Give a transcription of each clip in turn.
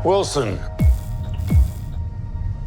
Wilson.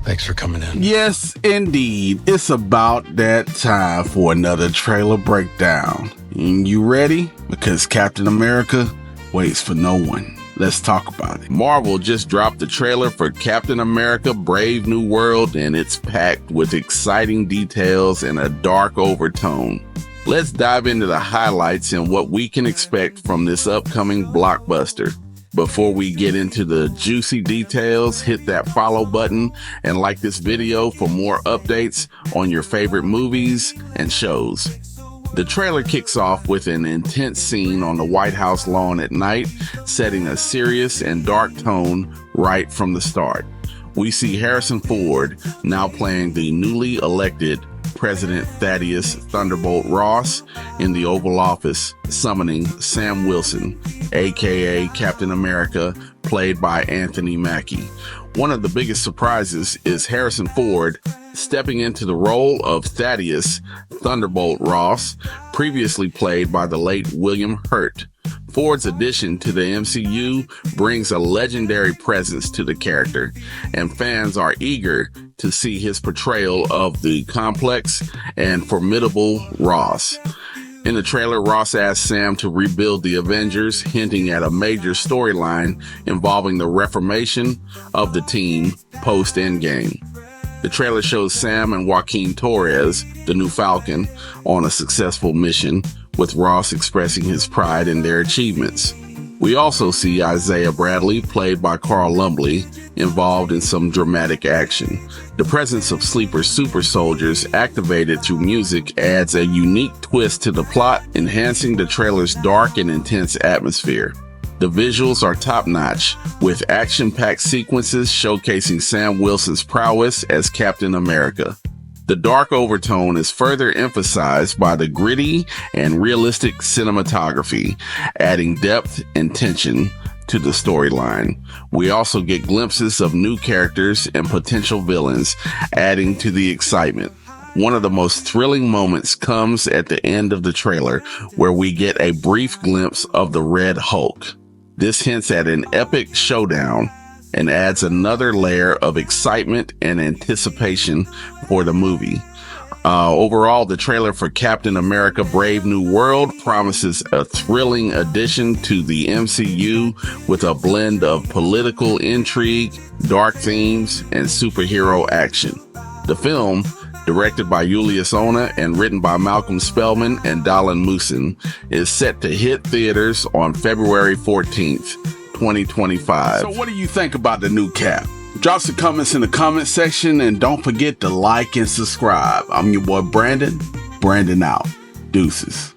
Thanks for coming in. Yes, indeed. It's about that time for another trailer breakdown. And you ready? Because Captain America waits for no one. Let's talk about it. Marvel just dropped the trailer for Captain America Brave New World, and it's packed with exciting details and a dark overtone. Let's dive into the highlights and what we can expect from this upcoming blockbuster. Before we get into the juicy details, hit that follow button and like this video for more updates on your favorite movies and shows. The trailer kicks off with an intense scene on the White House lawn at night, setting a serious and dark tone right from the start. We see Harrison Ford now playing the newly elected President Thaddeus Thunderbolt Ross in the Oval Office, summoning Sam Wilson, aka Captain America, played by Anthony Mackie. One of the biggest surprises is Harrison Ford stepping into the role of Thaddeus Thunderbolt Ross, previously played by the late William Hurt. Ford's addition to the MCU brings a legendary presence to the character, and fans are eager to see his portrayal of the complex and formidable Ross. In the trailer, Ross asks Sam to rebuild the Avengers, hinting at a major storyline involving the reformation of the team post-Endgame. The trailer shows Sam and Joaquin Torres, the new Falcon, on a successful mission, with Ross expressing his pride in their achievements. We also see Isaiah Bradley, played by Carl Lumbly, involved in some dramatic action. The presence of sleeper super soldiers activated through music adds a unique twist to the plot, enhancing the trailer's dark and intense atmosphere. The visuals are top-notch, with action-packed sequences showcasing Sam Wilson's prowess as Captain America. The dark overtone is further emphasized by the gritty and realistic cinematography, adding depth and tension to the storyline. We also get glimpses of new characters and potential villains, adding to the excitement. One of the most thrilling moments comes at the end of the trailer, where we get a brief glimpse of the Red Hulk. This hints at an epic showdown and adds another layer of excitement and anticipation for the movie. Overall, the trailer for Captain America Brave New World promises a thrilling addition to the MCU with a blend of political intrigue, dark themes, and superhero action. The film, directed by Julius Ona and written by Malcolm Spellman and Dallan Moosin, is set to hit theaters on February 14th. 2025. So what do you think about the new Cap? Drop some comments in the comment section, and don't forget to like and subscribe. I'm your boy Brandon. Brandon out. Deuces.